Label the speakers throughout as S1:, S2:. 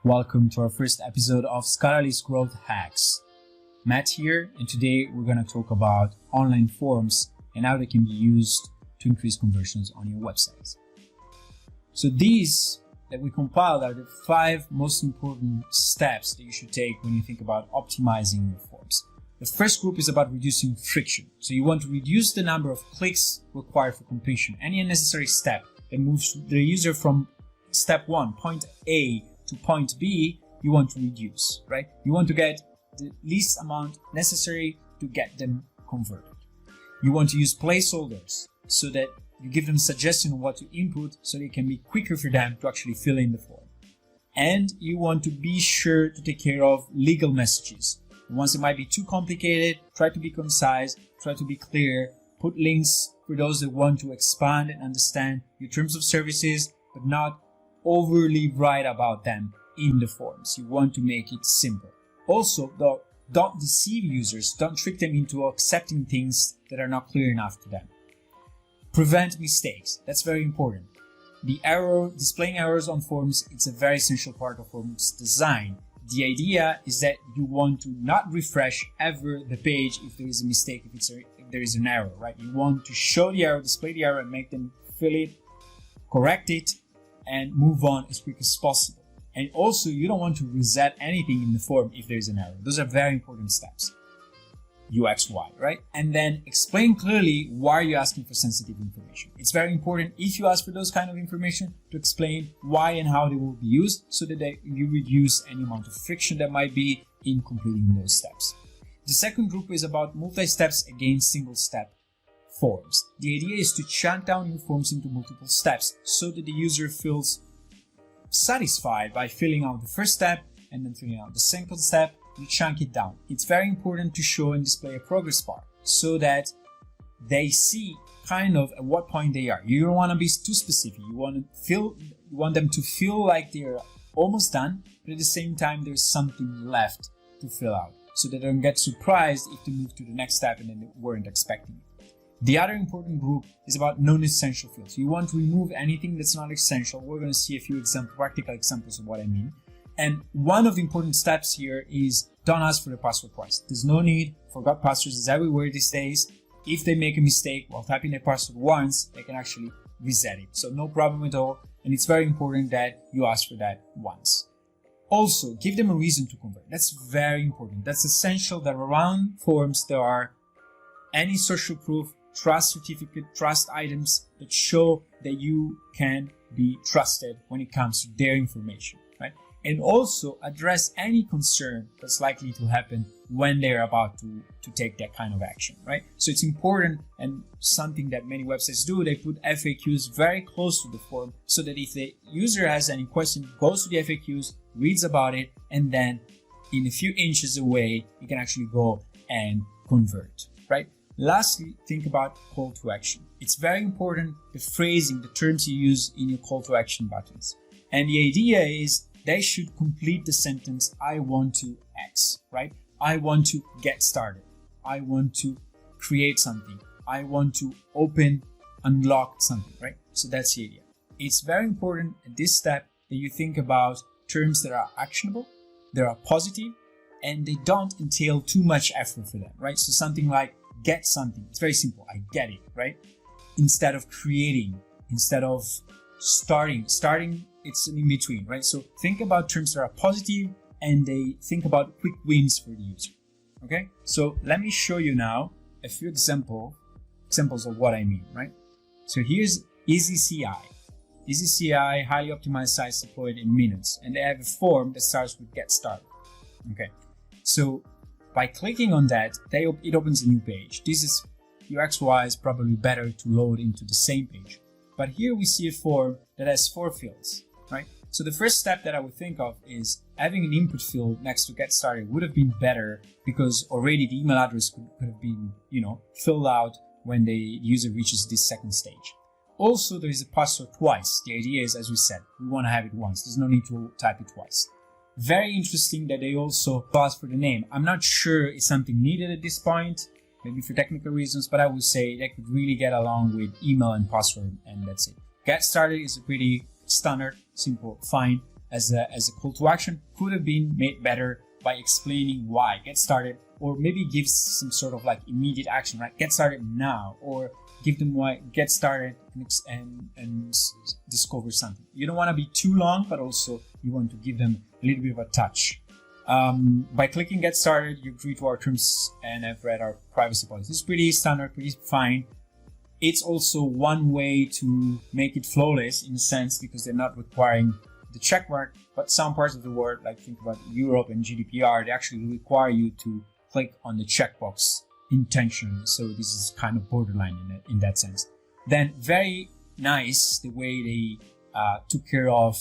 S1: Welcome to our first episode of Scholarly's Growth Hacks. Matt here, and today we're going to talk about online forms and how they can be used to increase conversions on your websites. So these that we compiled are the 5 most important steps that you should take when you think about optimizing your forms. The first group is about reducing friction. So you want to reduce the number of clicks required for completion. Any unnecessary step that moves the user from step 1, point A, to point B, you want to reduce, right? You want to get the least amount necessary to get them converted. You want to use placeholders so that you give them suggestion of what to input so that it can be quicker for them to actually fill in the form. And you want to be sure to take care of legal messages. The ones that might be too complicated, try to be concise, try to be clear, put links for those that want to expand and understand your terms of services, but not overly write about them in the forms. You want to make it simple. Also, though, don't deceive users. Don't trick them into accepting things that are not clear enough to them. Prevent mistakes. That's very important. Displaying errors on forms, it's a very essential part of forms design. The idea is that you want to not refresh ever the page if there is a mistake, if there is an error, right? You want to show the error, display the error, and make them fill it, correct it, and move on as quick as possible. And also, you don't want to reset anything in the form if there's an error. Those are very important steps. UX, Y, right? And then explain clearly why you're asking for sensitive information. It's very important if you ask for those kind of information to explain why and how they will be used so that you reduce any amount of friction that might be in completing those steps. The second group is about multi-steps against single-step forms. The idea is to chunk down your forms into multiple steps so that the user feels satisfied by filling out the first step and then filling out the second step. You chunk it down. It's very important to show and display a progress bar so that they see kind of at what point they are. You don't want to be too specific. You want them to feel like they're almost done, but at the same time there's something left to fill out so they don't get surprised if they move to the next step and then they weren't expecting it. The other important group is about non-essential fields. You want to remove anything that's not essential. We're going to see a few practical examples of what I mean. And one of the important steps here is don't ask for the password twice. There's no need. Forgot passwords is everywhere these days. If they make a mistake while typing their password once, they can actually reset it. So no problem at all. And it's very important that you ask for that once. Also, give them a reason to convert. That's very important. That's essential that around forms there are any social proof, trust certificate, trust items that show that you can be trusted when it comes to their information, right? And also address any concern that's likely to happen when they're about to take that kind of action, right? So it's important, and something that many websites do, they put FAQs very close to the form so that if the user has any question, goes to the FAQs, reads about it, and then in a few inches away, you can actually go and convert, right? Lastly, think about call to action. It's very important, the phrasing, the terms you use in your call to action buttons. And the idea is they should complete the sentence, I want to X, right? I want to get started. I want to create something. I want to unlock something, right? So that's the idea. It's very important at this step that you think about terms that are actionable, that are positive, and they don't entail too much effort for them, right? So something like get something. It's very simple. I get it, right? Instead of creating, instead of starting, it's an in-between, right? So think about terms that are positive and they think about quick wins for the user, okay? So let me show you now a few examples of what I mean, right? So here's EasyCI. EasyCI, highly optimized sites deployed in minutes. And they have a form that starts with get started, okay? So by clicking on that, it opens a new page. This is UX-wise probably better to load into the same page. But here we see a form that has 4 fields, right? So the first step that I would think of is having an input field next to get started would have been better because already the email address could have been, filled out when the user reaches this second stage. Also, there is a password twice. The idea is, as we said, we want to have it once. There's no need to type it twice. Very interesting that they also ask for the name. I'm not sure it's something needed at this point, maybe for technical reasons, but I would say they could really get along with email and password, and that's it. Get started is a pretty standard, simple, fine. as a call to action could have been made better by explaining why. Get started, or maybe give some sort of like immediate action, right? Get started now, or give them why. Get started and discover something. You don't want to be too long, but also you want to give them a little bit of a touch. By clicking get started, you agree to our terms and have read our privacy policy. It's pretty standard, pretty fine. It's also one way to make it flawless in a sense, because they're not requiring the check mark, but some parts of the world, like think about Europe and GDPR, they actually require you to click on the checkbox intentionally. So this is kind of borderline in that sense. Then very nice the way they took care of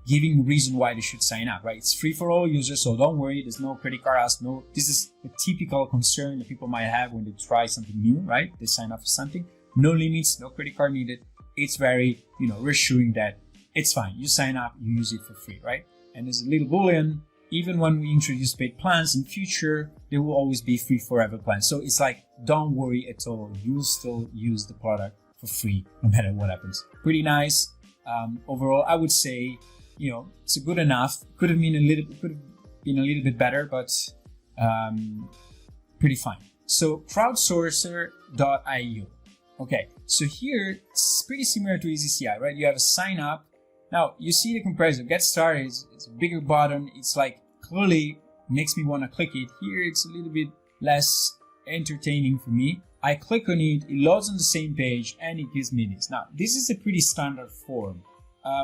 S1: giving a reason why they should sign up, right? It's free for all users, so don't worry, there's no credit card ask. No, this is a typical concern that people might have when they try something new, right? They sign up for something. No limits, no credit card needed. It's very, reassuring that it's fine. You sign up, you use it for free, right? And there's a little boolean. Even when we introduce paid plans in future, there will always be free forever plans. So it's like, don't worry at all. You'll still use the product for free no matter what happens. Pretty nice. Overall, I would say, it's good enough. Could have been a little bit better, but pretty fine. So crowdsourcer.io. Okay, so here it's pretty similar to EasyCI, right? You have a sign up. Now you see the comparison. Get started is a bigger button. It's like clearly makes me want to click it. Here it's a little bit less entertaining for me. I click on it, it loads on the same page, and it gives me this. Now this is a pretty standard form.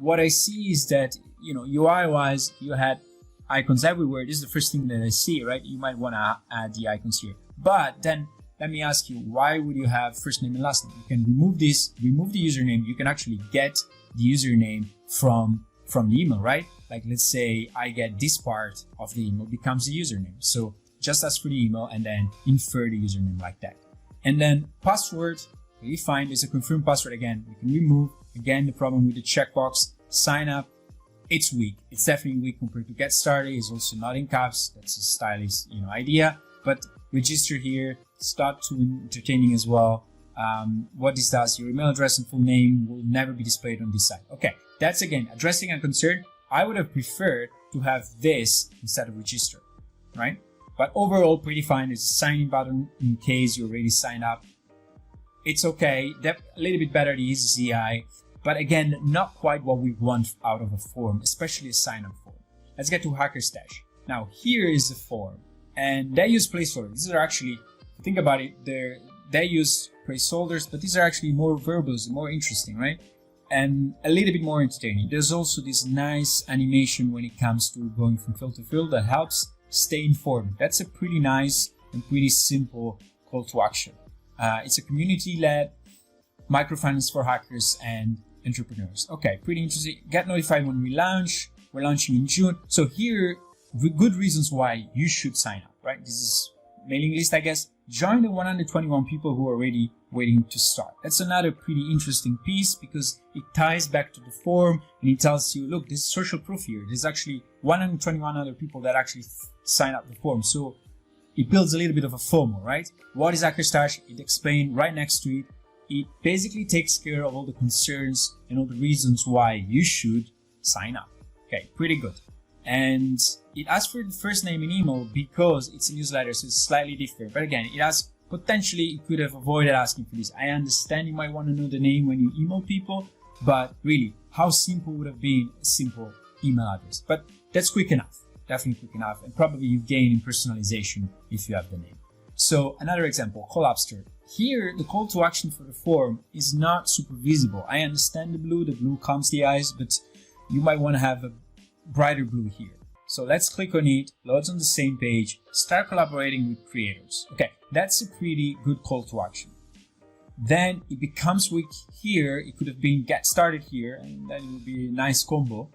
S1: What I see is that UI-wise, you had icons everywhere. This is the first thing that I see, right? You might want to add the icons here, but then let me ask you, why would you have first name and last name? You can remove this, remove the username. You can actually get the username from the email, right? Like let's say I get this part of the email becomes the username. So just ask for the email and then infer the username like that. And then password, really fine. There's a confirmed password again. You can remove. Again, the problem with the checkbox, sign up, it's weak. It's definitely weak compared to get started. It's also not in caps. That's a stylish, idea. But register here, it's not too entertaining as well. What this does, your email address and full name will never be displayed on this side. Okay, that's again addressing a concern. I would have preferred to have this instead of register, right? But overall, pretty fine. There's a sign in button in case you already signed up. It's okay. A little bit better the EasyCI, but again, not quite what we want out of a form, especially a sign-up form. Let's get to HackerStash. Now, here is the form, and they use placeholders. These are actually, think about it, they use placeholders, but these are actually more verbose, more interesting, right? And a little bit more entertaining. There's also this nice animation when it comes to going from field to field that helps stay informed. That's a pretty nice and pretty simple call to action. It's a community-led microfinance for hackers and entrepreneurs. Okay, pretty interesting. Get notified when we launch. We're launching in June. So here, good reasons why you should sign up, right? This is mailing list, I guess. Join the 121 people who are already waiting to start. That's another pretty interesting piece because it ties back to the form and it tells you, look, there's social proof here. There's actually 121 other people that actually sign up the form. So it builds a little bit of a FOMO, right? What is HackerStash? It explained right next to it. It basically takes care of all the concerns and all the reasons why you should sign up. Okay, pretty good. And it asks for the first name and email because it's a newsletter, so it's slightly different. But again, it asks, potentially it could have avoided asking for this. I understand you might want to know the name when you email people, but really, how simple would have been a simple email address? But that's quick enough, definitely quick enough, and probably you gain in personalization if you have the name. So another example, Collapster. Here, the call to action for the form is not super visible. I understand the blue calms the eyes, but you might want to have a brighter blue here. So let's click on it, loads on the same page, start collaborating with creators. Okay, that's a pretty good call to action. Then it becomes weak here. It could have been get started here, and then it would be a nice combo.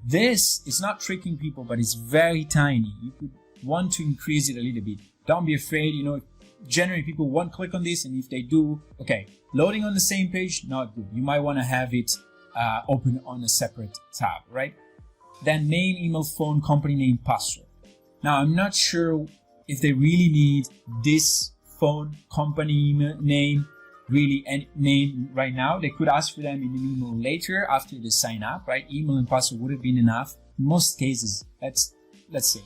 S1: This is not tricking people, but it's very tiny. You could want to increase it a little bit. Don't be afraid, generally people won't click on this, and if they do, okay, loading on the same page, not good. You might want to have it open on a separate tab, right? Then name, email, phone, company name, password. Now, I'm not sure if they really need this phone, company name, really any name right now. They could ask for them in an email later after they sign up, right? Email and password would have been enough. In most cases, let's say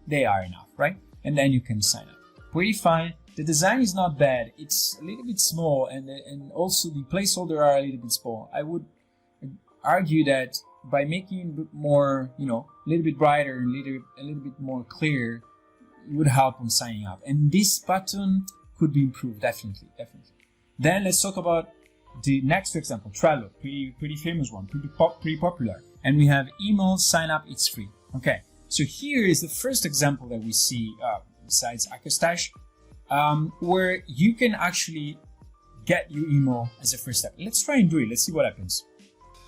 S1: they are enough, right? And then you can sign up. Pretty fine. The design is not bad. It's a little bit small, and also the placeholder are a little bit small. I would argue that by making it a bit more, a little bit brighter and a little bit more clear, it would help on signing up. And this button could be improved, definitely. Then let's talk about the next example, Trello, pretty famous one, pretty popular. And we have email sign up, it's free. Okay, so here is the first example that we see besides HackerStash, where you can actually get your email as a first step. Let's try and do it. Let's see what happens.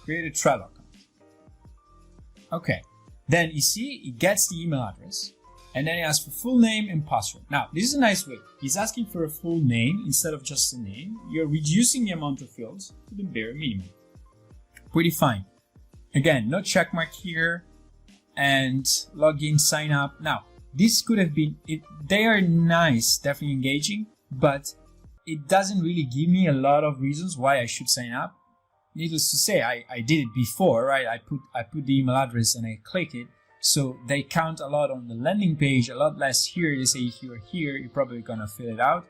S1: Create a Trello account. Okay, then you see it gets the email address, and then it asks for full name and password. Now, this is a nice way. He's asking for a full name instead of just a name. You're reducing the amount of fields to the bare minimum. Pretty fine. Again, no check mark here, and login, sign up. Now, this could have been, they are nice, definitely engaging, but it doesn't really give me a lot of reasons why I should sign up. Needless to say, I did it before, right? I put the email address and I click it. So they count a lot on the landing page, a lot less here. They say if you're here, you're probably gonna fill it out.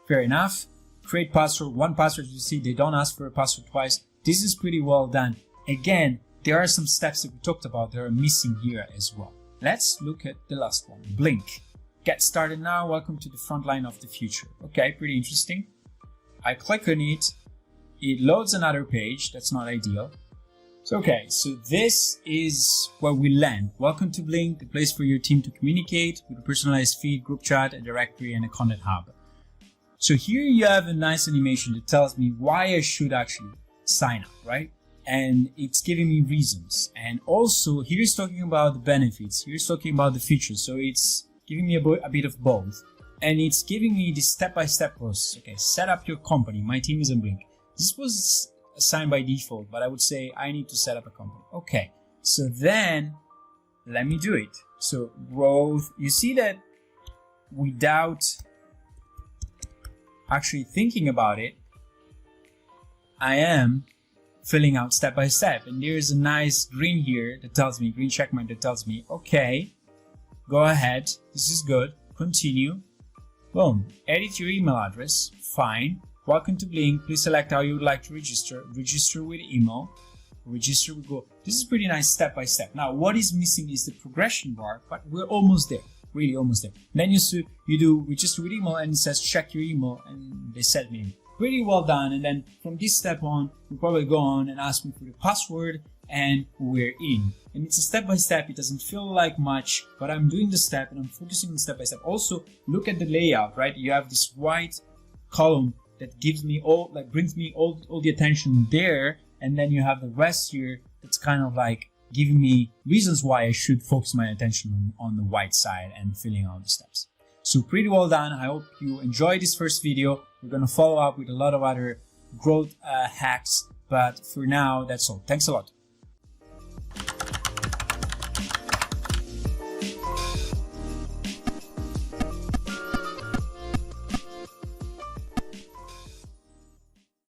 S1: Fair enough. Create password, one password. You see, they don't ask for a password twice. This is pretty well done. Again, there are some steps that we talked about that are missing here as well. Let's look at the last one, Blink. Get started now, welcome to the front line of the future. Okay, pretty interesting. I click on it, it loads another page, that's not ideal. So okay, so this is where we land. Welcome to Blink, the place for your team to communicate with a personalized feed, group chat, a directory, and a content hub. So here you have a nice animation that tells me why I should actually sign up, right? And it's giving me reasons. And also here's talking about the benefits, here's talking about the features. So it's giving me a bit of both. And it's giving me the step-by-step process. Okay, set up your company. My team is in Blink. This was assigned by default, but I would say I need to set up a company. Okay, so then let me do it. So growth, you see that without actually thinking about it, I am filling out step by step, and there's a nice green here that tells me, green checkmark that tells me, okay, go ahead, this is good, continue, boom, edit your email address, fine, welcome to Blink, please select how you would like to register with email, register with Go. This is pretty nice step by step. Now what is missing is the progression bar, but we're almost there, really almost there. Then you do register with email, and it says check your email, and they set me. Pretty well done. And then from this step on, we'll probably go on and ask me for the password, and we're in. And it's a step by step. It doesn't feel like much, but I'm doing the step and I'm focusing on step by step. Also, look at the layout, right? You have this white column that gives me brings me all the attention there, and then you have the rest here that's kind of like giving me reasons why I should focus my attention on the white side and filling out the steps. So pretty well done. I hope you enjoyed this first video. We're going to follow up with a lot of other growth hacks, but for now, that's all. Thanks a lot.